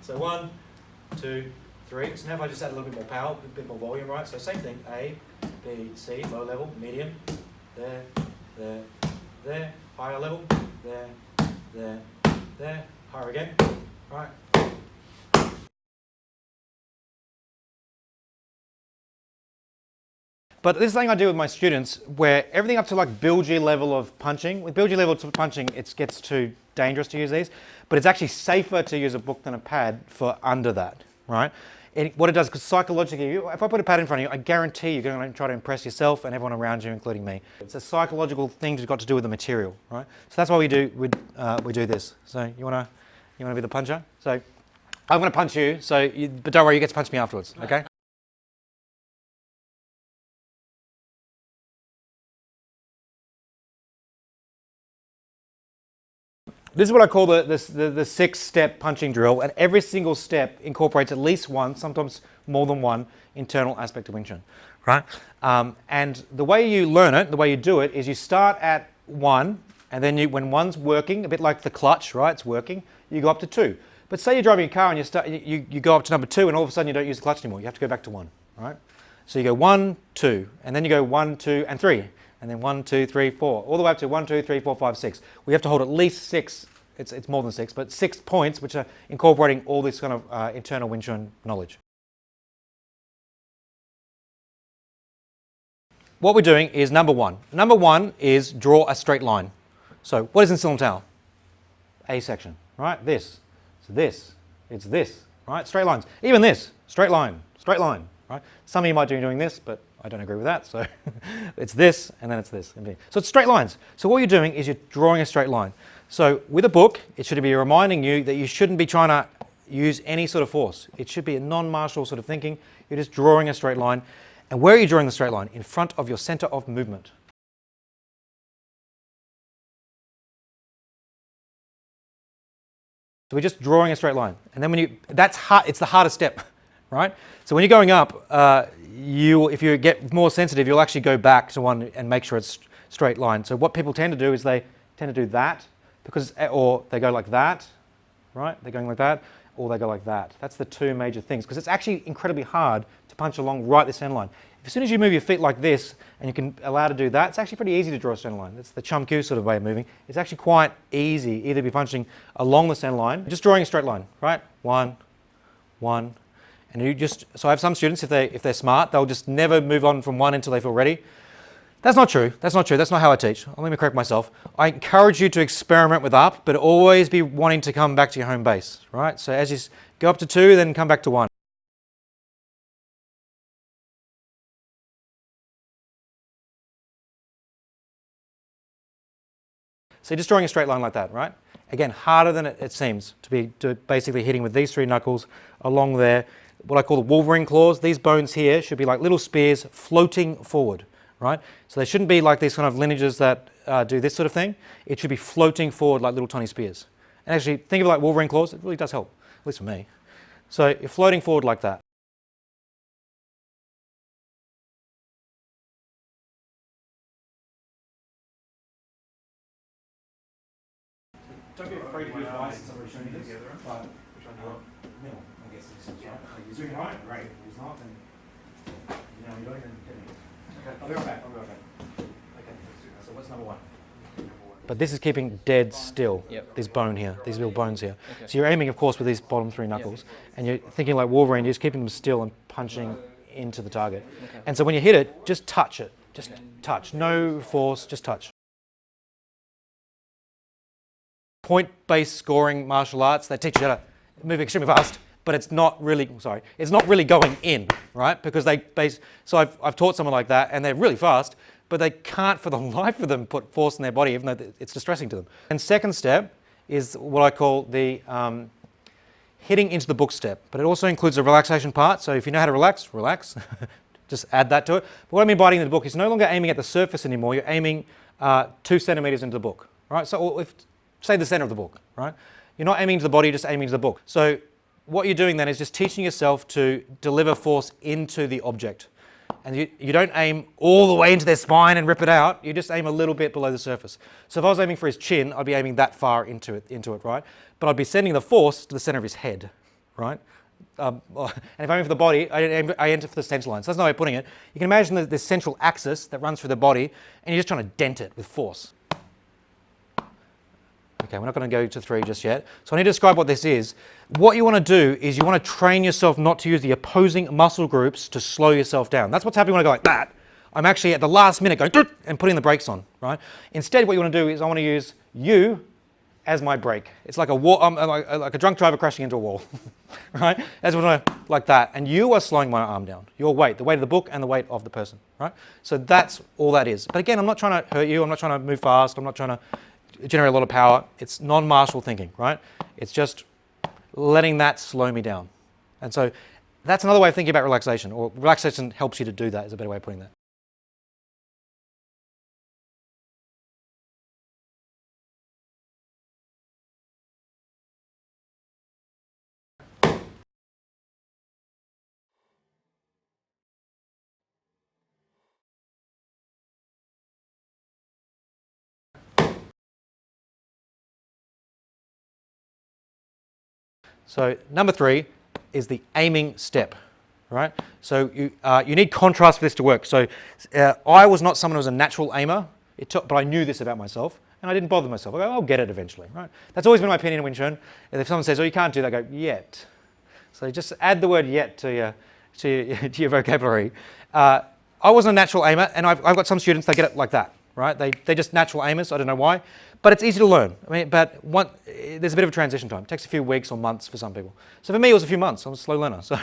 So 1, 2, 3. So now if I just add a little bit more power, a bit more volume, right? So same thing, A, B, C, low level, medium, there, there, there, higher level, there, there, there, higher again, right? But this is something I do with my students where everything up to like Bilgi level of punching, with Bilgi level of punching, it gets too dangerous to use these, but it's actually safer to use a book than a pad for under that, right? What it does, because psychologically, if I put a pad in front of you, I guarantee you're going to try to impress yourself and everyone around you, including me. It's a psychological thing that's got to do with the material, right? So that's why we do this. So you want to be the puncher? So I'm going to punch you, but don't worry, you get to punch me afterwards, okay? This is what I call the 6-step punching drill, and every single step incorporates at least one, sometimes more than one, internal aspect of Wing Chun, right? And the way you learn it, the way you do it, is you start at 1, and then when 1's working, a bit like the clutch, right? It's working, you go up to 2. But say you're driving a car and you go up to number 2, and all of a sudden you don't use the clutch anymore. You have to go back to 1, right? So you go 1, 2, and then you go 1, 2, and 3. And then 1, 2, 3, 4, all the way up to 1, 2, 3, 4, 5, 6. We have to hold at least 6, it's more than 6, but 6 points which are incorporating all this kind of internal Wing Chun knowledge. What we're doing is number 1. Number 1 is draw a straight line. So what is in Silam Tao? A section, right? This, it's this, right? Straight lines. Even this, straight line, right? Some of you might be doing this, but I don't agree with that, so it's this, and then it's this. So it's straight lines. So what you're doing is you're drawing a straight line. So with a book, it should be reminding you that you shouldn't be trying to use any sort of force. It should be a non-martial sort of thinking. You're just drawing a straight line. And where are you drawing the straight line? In front of your center of movement. So we're just drawing a straight line. And then it's the hardest step, right? So when you're going up, if you get more sensitive, you'll actually go back to 1 and make sure it's straight line. So what people tend to do is they tend to do that, or they go like that, right? They're going like that, or they go like that. That's the 2 major things, because it's actually incredibly hard to punch along right the center line. As soon as you move your feet like this, and you can allow to do that, it's actually pretty easy to draw a center line. It's the Chum Kyu sort of way of moving. It's actually quite easy either be punching along the center line, just drawing a straight line, right? 1, 1. And so I have some students, if they're smart, they'll just never move on from 1 until they feel ready. That's not true. That's not how I teach. Let me correct myself. I encourage you to experiment with up, but always be wanting to come back to your home base, right? So as you go up to 2, then come back to 1. So you're just drawing a straight line like that, right? Again, harder than it seems to basically hitting with these 3 knuckles along there. What I call the Wolverine claws. These bones here should be like little spears floating forward, right? So they shouldn't be like these kind of lineages that do this sort of thing. It should be floating forward like little tiny spears. And actually, think of it like Wolverine claws. It really does help, at least for me. So you're floating forward like that. Don't be afraid to give advice to somebody showing you this. But which one do you want? Middle, I guess this is right. He's doing right, great. If he's not, then you're doing it. Okay, I'll be right back. Okay, so what's number 1? But this is keeping dead still. Yep. This bone here, these little bones here. Okay. So you're aiming, of course, with these bottom 3 knuckles, and you're thinking like Wolverine. You're just keeping them still and punching into the target. Okay. And so when you hit it, just touch it. Just touch. No force. Just touch. Point-based scoring martial arts, they teach you how to move extremely fast, but it's not really going in, right? Because so I've taught someone like that, and they're really fast, but they can't for the life of them put force in their body, even though it's distressing to them. And second step is what I call the hitting into the book step, but it also includes a relaxation part. So if you know how to relax, just add that to it. But what I mean by hitting into the book is no longer aiming at the surface anymore, you're aiming 2 centimeters into the book, right? So say the center of the book, right? You're not aiming to the body, you're just aiming to the book. So what you're doing then is just teaching yourself to deliver force into the object. And you don't aim all the way into their spine and rip it out, you just aim a little bit below the surface. So if I was aiming for his chin, I'd be aiming that far into it, right? But I'd be sending the force to the center of his head, right? And if I aim for the body, I enter for the center line. So that's no way of putting it. You can imagine this central axis that runs through the body, and you're just trying to dent it with force. Okay, we're not going to go to 3 just yet. So I need to describe what this is. What you want to do is you want to train yourself not to use the opposing muscle groups to slow yourself down. That's what's happening when I go like that. I'm actually at the last minute going and putting the brakes on, right? Instead, what you want to do is I want to use you as my brake. It's like like a drunk driver crashing into a wall, right? That's what I like that. And you are slowing my arm down. Your weight, the weight of the book and the weight of the person, right? So that's all that is. But again, I'm not trying to hurt you. I'm not trying to move fast. I'm not trying to generate a lot of power. It's non-martial thinking, right? It's just letting that slow me down. And so that's another way of thinking about relaxation, or relaxation helps you to do that is a better way of putting that. So number 3 is the aiming step, right? So you need contrast for this to work. So I was not someone who was a natural aimer, but I knew this about myself, and I didn't bother myself. I go, I'll get it eventually, right? That's always been my opinion in Wing Chun. And if someone says, oh, you can't do that, I go, yet. So just add the word yet to your vocabulary. I wasn't a natural aimer, and I've got some students, they get it like that, right? They're just natural aimers, I don't know why. But it's easy to learn. I mean, there's a bit of a transition time. It takes a few weeks or months for some people. So for me, it was a few months. I was a slow learner. So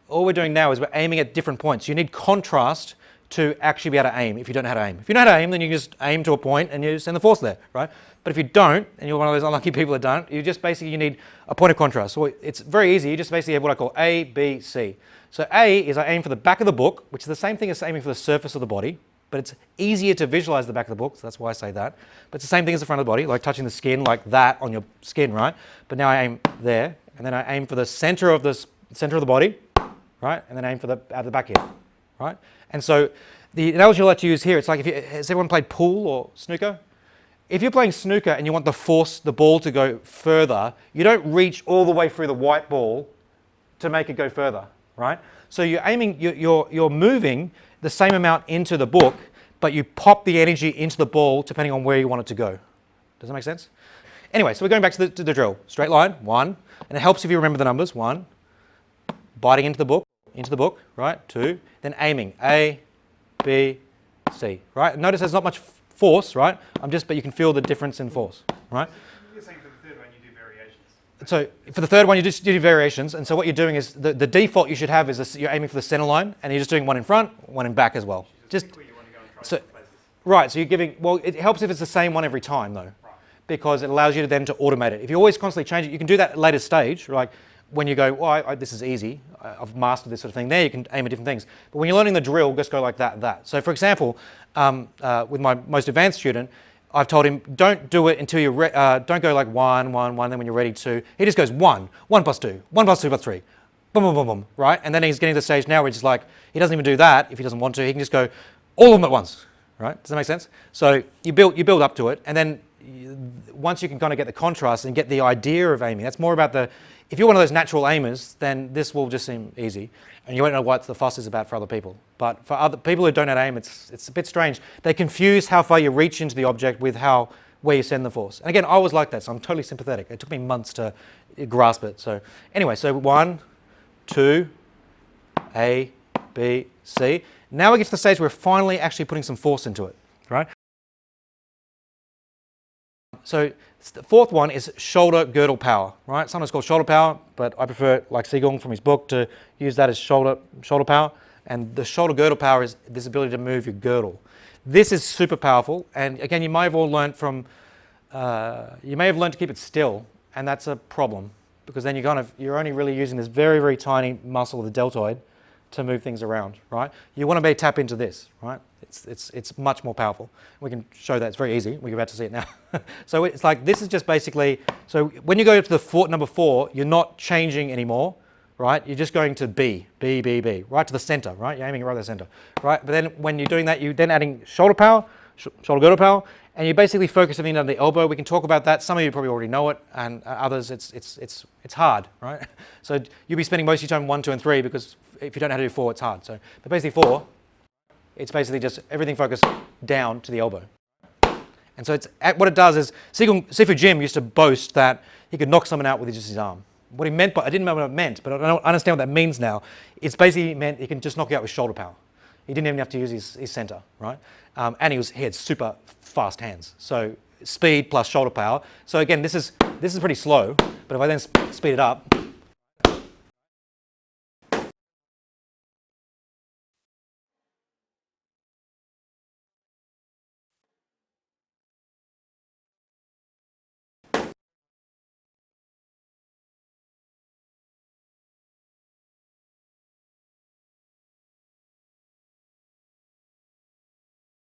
all we're doing now is we're aiming at different points. You need contrast to actually be able to aim if you don't know how to aim. If you know how to aim, then you just aim to a point and you send the force there, right? But if you don't, and you're one of those unlucky people that don't, you need a point of contrast. So it's very easy. You just basically have what I call A, B, C. So A is I aim for the back of the book, which is the same thing as aiming for the surface of the body. But it's easier to visualize the back of the book, so that's why I say that. But it's the same thing as the front of the body, like touching the skin like that on your skin, right? But now I aim there, and then I aim for the center of the body, right? And then aim for the out of the back here, right? And so the analogy I like to use here, it's like has everyone played pool or snooker? If you're playing snooker and you want the ball to go further, you don't reach all the way through the white ball to make it go further, right? So you're aiming, you're moving the same amount into the book, but you pop the energy into the ball depending on where you want it to go. Does that make sense? Anyway, so we're going back to the drill. Straight line, 1, and it helps if you remember the numbers. 1, biting into the book, right? 2, then aiming, A, B, C, right? Notice there's not much force, right? But you can feel the difference in force, right? You're saying for the third one you do variations. So for the third one, you do variations, and so what you're doing is the default you should have is you're aiming for the center line, and you're just doing one in front, one in back as well. Just where you want to go and try so, places. right. So you're giving. Well, it helps if it's the same one every time, though, Right. because it allows you to then to automate it. If you always constantly change it, you can do that at a later stage, like when you go, well, this is easy. I've mastered this sort of thing. There, you can aim at different things. But when you're learning the drill, just go like that. So, for example, with my most advanced student, I've told him, don't do it until you're don't go like 1, 1, 1, then when you're ready to. He just goes 1, 1 plus 2, 1 plus 2 plus 3, boom, boom, boom, boom, right? And then he's getting to the stage now where he's just like, he doesn't even do that if he doesn't want to. He can just go all of them at once, right? Does that make sense? So you build up to it, and then once you can kind of get the contrast and get the idea of aiming, that's more about if you're one of those natural aimers, then this will just seem easy, and you won't know what the fuss is about for other people. But for other people who don't know how to aim, it's a bit strange. They confuse how far you reach into the object with where you send the force. And again, I was like that, so I'm totally sympathetic. It took me months to grasp it. So anyway, so 1, 2, A, B, C. Now we get to the stage where we're finally actually putting some force into it, right? So the fourth one is shoulder girdle power, right? Sometimes called shoulder power, but I prefer, like Sigung from his book, to use that as shoulder power. And the shoulder girdle power is this ability to move your girdle. This is super powerful, and again, you may have all learned to keep it still, and that's a problem because then you're only really using this very, very tiny muscle of the deltoid to move things around, right? You want to tap into this, right? It's much more powerful. We can show that. It's very easy. We're about to see it now. So it's like this is just basically, so when you go to the number 4, you're not changing anymore, right? You're just going to B, B, B, B, right to the center, right? You're aiming right at the center, right? But then when you're doing that, you're then adding shoulder power, shoulder girdle power, And you basically focus everything under the elbow. We can talk about that. Some of you probably already know it, and others it's hard, right? So you'll be spending most of your time 1, 2, and 3 because if you don't know how to do 4, it's hard. So, but basically 4, it's basically just everything focused down to the elbow. And so what it does is Sifu Jim used to boast that he could knock someone out with just his arm. What he meant by, I didn't know what it meant, but I don't understand what that means now. It's basically meant he can just knock you out with shoulder power. He didn't even have to use his center, right? And he had super fast hands. So speed plus shoulder power. So again, this is pretty slow, but if I then speed it up,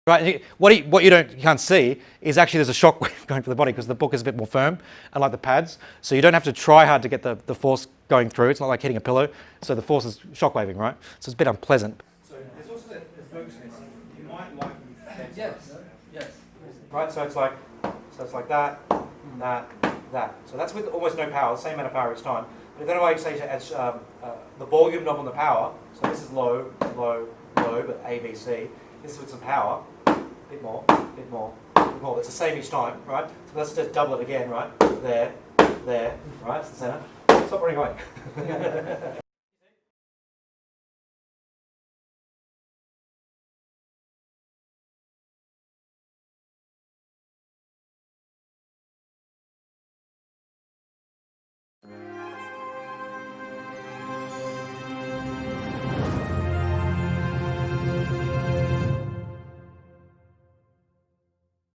right? What you can't see is actually there's a shock wave going through the body because the book is a bit more firm, unlike the pads. So you don't have to try hard to get the force going through. It's not like hitting a pillow. So the force is shock waving, right? So it's a bit unpleasant. So there's also the focusness. You might like Yes. Right, so it's like that, that. So that's with almost no power, the same amount of power each time. But if then I say to add the volume knob on the power, so this is low, low, low, but A, B, C. This is with some power, bit more, bit more, bit more. It's the same each time, right? So let's just double it again, right? There, right? It's the center. Stop running away.